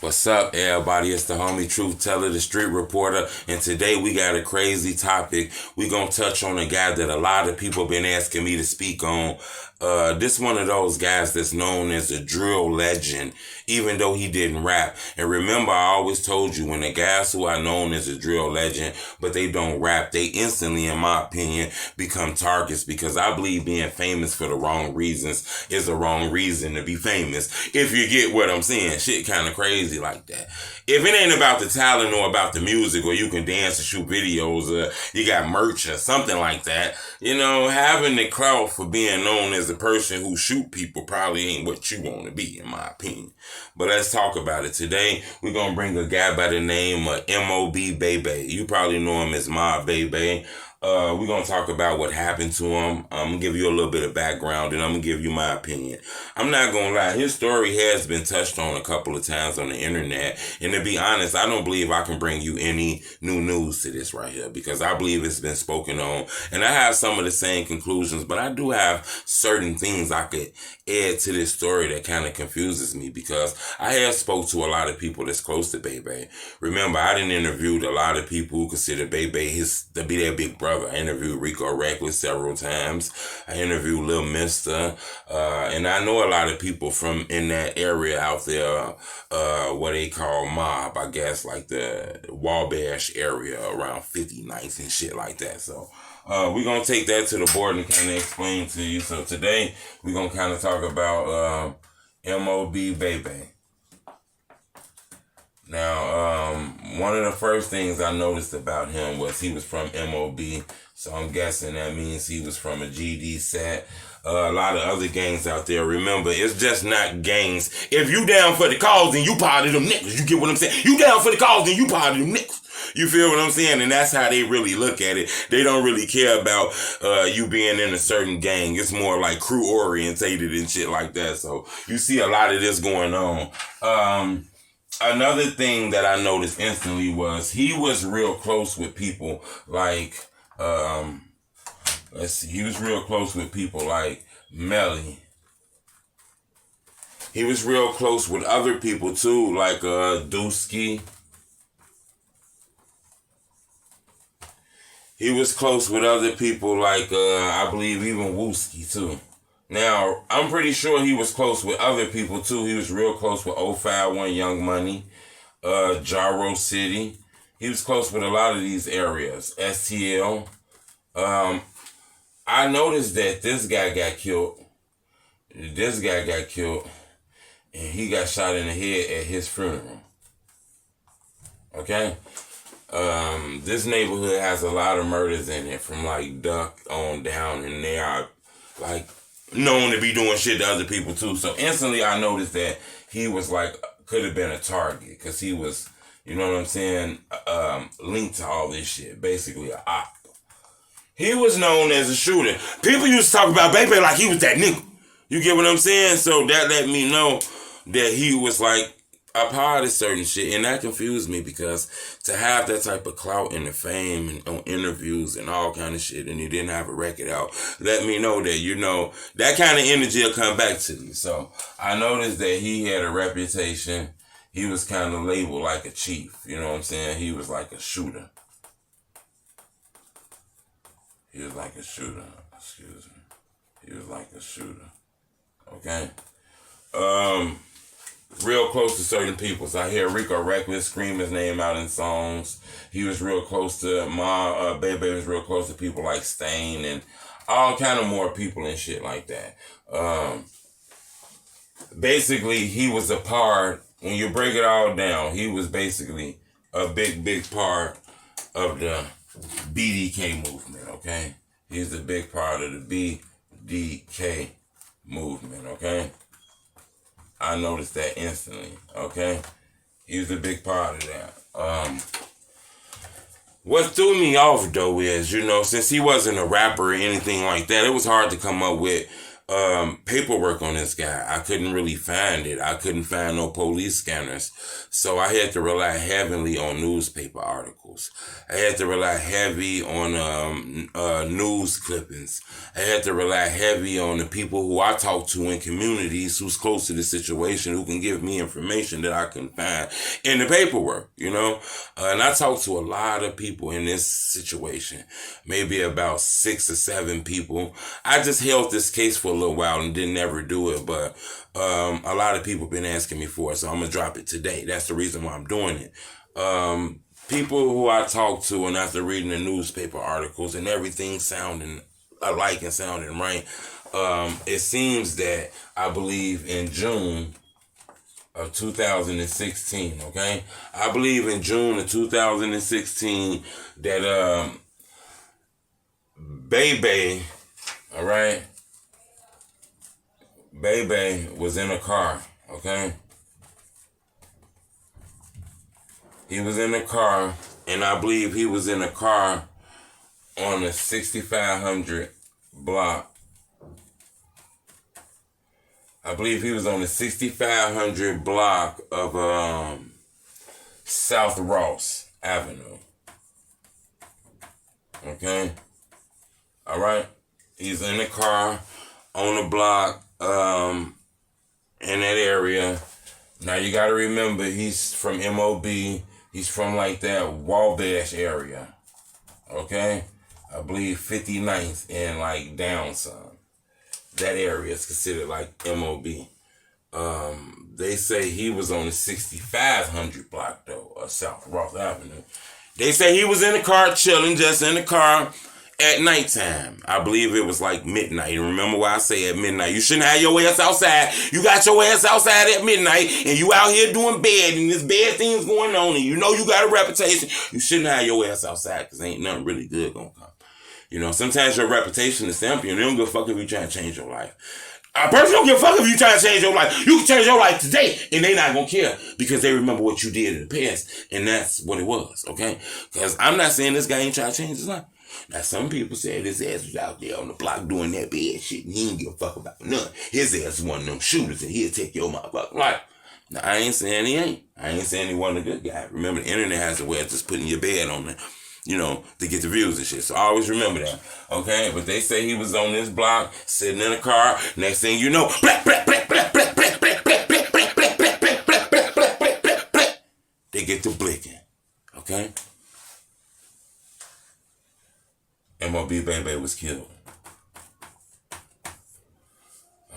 What's up, everybody? It's the homie Truth Teller, the street reporter, and today we got a crazy topic. We gonna touch on a guy that a lot of people been asking me to speak on. This one of those guys that's known as a drill legend, even though he didn't rap. And remember, I always told you, when the guys who are known as a drill legend, but they don't rap, they instantly, in my opinion, become targets, because I believe being famous for the wrong reasons is the wrong reason to be famous. If you get what I'm saying, shit kind of crazy like that. If it ain't about the talent or about the music, or you can dance or shoot videos, or you got merch or something like that, you know, having the clout for being known as a person who shoot people probably ain't what you want to be, in my opinion. But let's talk about it. Today, we're going to bring a guy by the name of BayBay. You probably know him as BayBay. We're going to talk about what happened to him. I'm going to give you a little bit of background, and I'm going to give you my opinion. I'm not going to lie. His story has been touched on a couple of times on the internet. And to be honest, I don't believe I can bring you any new news to this right here, because I believe it's been spoken on. And I have some of the same conclusions, but I do have certain things I could add to this story that kind of confuses me, because I have spoke to a lot of people that's close to BayBay. Remember, I done interviewed a lot of people who consider BayBay to be their big brother. I interviewed Rico Reckless several times. I interviewed Lil Mister. And I know a lot of people from in that area out there, what they call mob, I guess, like the Wabash area around 59th and shit like that. So we're going to take that to the board and kind of explain to you. So today, we're going to kind of talk about BayBay. Now, one of the first things I noticed about him was he was from MOB, so I'm guessing that means he was from a GD set. A lot of other gangs out there. Remember, it's just not gangs. If you down for the cause, then you part of them niggas. You get what I'm saying? You down for the cause, then you part of them niggas. You feel what I'm saying? And that's how they really look at it. They don't really care about you being in a certain gang. It's more like crew orientated and shit like that. So you see a lot of this going on. Another thing that I noticed instantly was he was real close with people like, he was real close with people like Melly. He was real close with other people too, like Dusky. He was close with other people like, I believe even Wooski too. Now, I'm pretty sure he was close with other people too. He was real close with 051 Young Money, Jaro City. He was close with a lot of these areas. STL. I noticed that this guy got killed. And he got shot in the head at his funeral. Okay? This neighborhood has a lot of murders in it, from like Duck on down, and they are like known to be doing shit to other people too. So instantly I noticed that he was like, could have been a target, because he was, you know what I'm saying, linked to all this shit. Basically a op. He was known as a shooter. People used to talk about BayBay like he was that nigga. You get what I'm saying? So that let me know that he was like a part of certain shit, and that confused me, because to have that type of clout and the fame and on interviews and all kind of shit, and he didn't have a record out, let me know that, you know, that kind of energy will come back to you. So I noticed that he had a reputation. He was kind of labeled like a chief. You know what I'm saying? He was like a shooter. He was like a shooter. Excuse me. He was like a shooter. Okay? Real close to certain people. So I hear Rico Reckless scream his name out in songs. He was real close to BayBay was real close to people like Stain and all kind of more people and shit like that. Basically, he was a part, when you break it all down, he was basically a big part of the BDK movement, okay? He's a big part of the BDK movement, okay? I noticed that instantly, okay? He was a big part of that. What threw me off, though, is, you know, since he wasn't a rapper or anything like that, it was hard to come up with paperwork on this guy. I couldn't really find it. I couldn't find no police scanners. So I had to rely heavily on newspaper articles. I had to rely heavy on news clippings. I had to rely heavy on the people who I talk to in communities who's close to the situation, who can give me information that I can find in the paperwork, you know? And I talked to a lot of people in this situation, maybe about 6 or 7 people. I just held this case for a little while and didn't ever do it, but a lot of people been asking me for it, so I'm gonna drop it today. That's the reason why I'm doing it. People who I talk to, and after reading the newspaper articles and everything sounding alike and sounding right, it seems that I believe in June of 2016, okay? I believe in June of 2016 that BayBay, all right? BayBay was in a car, okay? He was in a car, and I believe he was in a car on the 6500 block. I believe he was on the 6500 block of South Ross Avenue. Okay? All right? He's in the car on the block in that area. Now you got to remember, he's from MOB. He's from like that Wabash area. Okay? I believe 59th and like down some. That area is considered like MOB. They say he was on the 6500 block though, of South Ross Avenue. They say he was in the car chilling, just in the car at nighttime. I believe it was like midnight. Remember why I say at midnight? You shouldn't have your ass outside. You got your ass outside at midnight and you out here doing bad and there's bad things going on and you know you got a reputation. You shouldn't have your ass outside because ain't nothing really good gonna come. You know, sometimes your reputation is empty and they don't give a fuck if you trying to change your life. A person don't give a fuck if you trying to change your life. You can change your life today and they not gonna care because they remember what you did in the past and that's what it was, okay? Because I'm not saying this guy ain't trying to change his life. Now, some people said his ass was out there on the block doing that bad shit and he didn't give a fuck about none. His ass is one of them shooters and he'll take your motherfucking life. Now, I ain't saying he ain't. I ain't saying he wasn't a good guy. Remember, the internet has a way of just putting your bed on there, you know, to get the views and shit. So I always remember that, okay? But they say he was on this block, sitting in a car. Next thing you know, black, black, black, black, black, black, black, black, black, black, black, black, black, black, black, black, black, black, black. They get to blinking, okay? MOB BayBay was killed.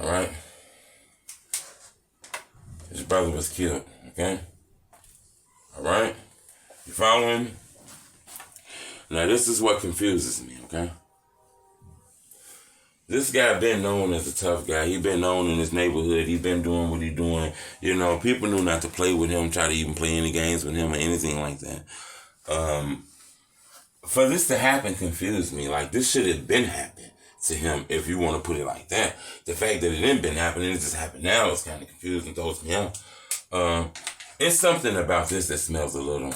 All right? His brother was killed, okay? All right? You following me? Now, this is what confuses me, okay? This guy been known as a tough guy. He been known in his neighborhood. He been doing what he doing. You know, people knew not to play with him, try to even play any games with him or anything like that. For this to happen confused me. Like, this should have been happening to him, if you want to put it like that. The fact that it didn't been happening, it just happened now, is kind of confusing towards him. It's something about this that smells a little.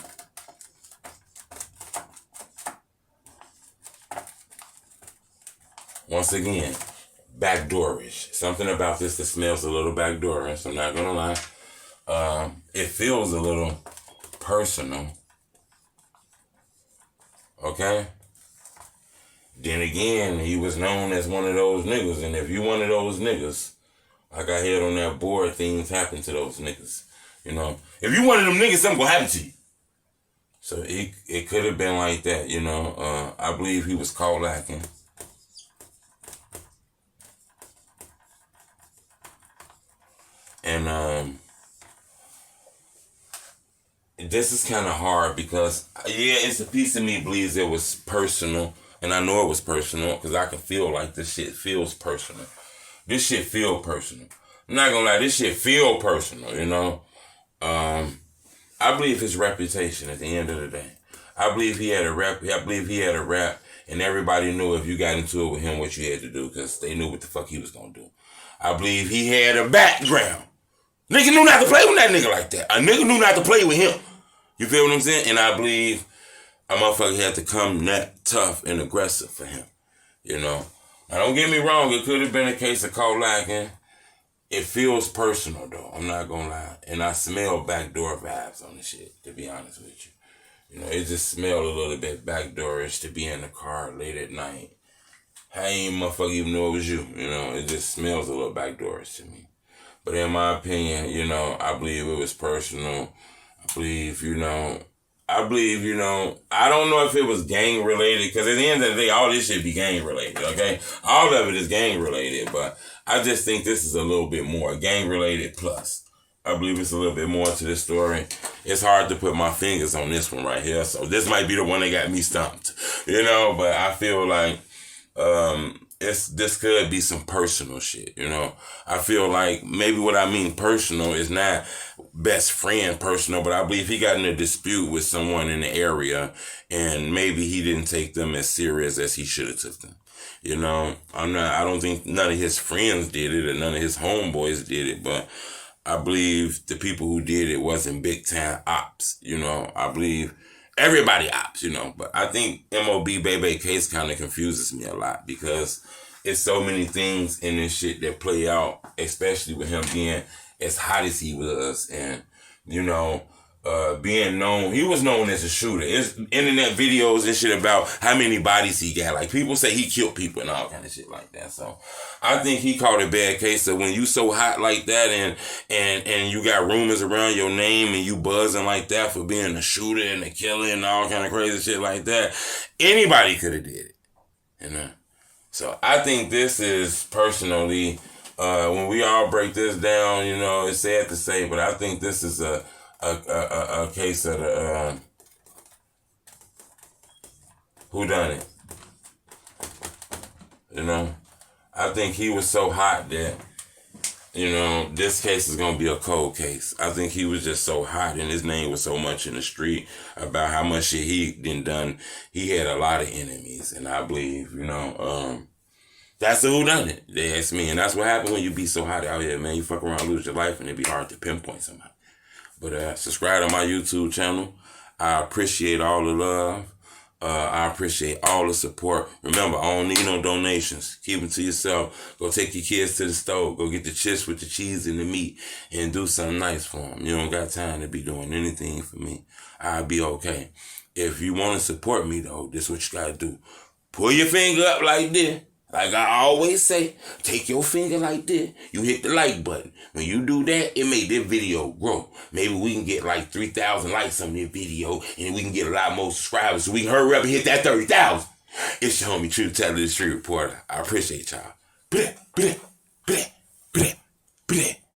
Once again, backdoorish. Something about this that smells a little backdoorish. I'm not gonna lie. It feels a little personal. Okay? Then again, he was known as one of those niggas. And if you one of those niggas, like I heard on that board, things happen to those niggas. You know? If you one of them niggas, something gonna happen to you. So it could have been like that, you know. I believe he was caught lacking. And this is kind of hard because, yeah, it's a piece of me believes it was personal. And I know it was personal because I can feel like this shit feels personal. This shit feel personal. I'm not gonna lie, this shit feel personal, you know. I believe his reputation at the end of the day. I believe he had a rep. I believe he had a rap. And everybody knew if you got into it with him what you had to do because they knew what the fuck he was gonna do. I believe he had a background. Nigga knew not to play with that nigga like that. A nigga knew not to play with him. You feel what I'm saying? And I believe a motherfucker had to come that tough and aggressive for him. You know? Now, don't get me wrong, it could have been a case of caught lacking. It feels personal, though. I'm not gonna lie. And I smell backdoor vibes on the shit, to be honest with you. You know, it just smelled a little bit backdoorish to be in the car late at night. I ain't motherfucker even know it was you. You know, it just smells a little backdoorish to me. But in my opinion, you know, I believe it was personal. I believe, I don't know if it was gang related, because at the end of the day, all this shit be gang related, okay? All of it is gang related, but I just think this is a little bit more gang related plus. I believe it's a little bit more to this story. It's hard to put my fingers on this one right here, so this might be the one that got me stumped, but I feel like this could be some personal shit, I feel like maybe what I mean personal is not best friend personal, but I believe he got in a dispute with someone in the area, and maybe he didn't take them as serious as he should have took them. I don't think none of his friends did it, or none of his homeboys did it, but I believe the people who did it wasn't big time ops, I believe everybody ops, but I think MOB BayBay case kind of confuses me a lot, because it's so many things in this shit that play out, especially with him being as hot as he was, and, being known, he was known as a shooter. It's internet videos and shit about how many bodies he got. Like, people say he killed people and all kind of shit like that. So I think he caught a bad case of when you so hot like that, and you got rumors around your name, and you buzzing like that for being a shooter and a killer and all kind of crazy shit like that. Anybody could have did it, So I think this is personally, when we all break this down, it's sad to say, but I think this is a case of the whodunit. I think he was so hot that, this case is gonna be a cold case. I think he was just so hot, and his name was so much in the street about how much shit he done. He had a lot of enemies, and I believe, that's a whodunit. They ask me, and that's what happened when you be so hot out here, man. You fuck around, lose your life, and it'd be hard to pinpoint somebody. But subscribe to my YouTube channel. I appreciate all the love. I appreciate all the support. Remember, I don't need no donations. Keep them to yourself. Go take your kids to the store. Go get the chips with the cheese and the meat and do something nice for them. You don't got time to be doing anything for me. I'll be okay. If you want to support me, though, this is what you got to do. Pull your finger up like this. Like I always say, take your finger like this. You hit the like button. When you do that, it made this video grow. Maybe we can get like 3,000 likes on this video, and we can get a lot more subscribers, so we can hurry up and hit that 30,000. It's your homie True Teller, the Street Reporter. I appreciate y'all. Bleh, bleh, bleh, bleh, bleh.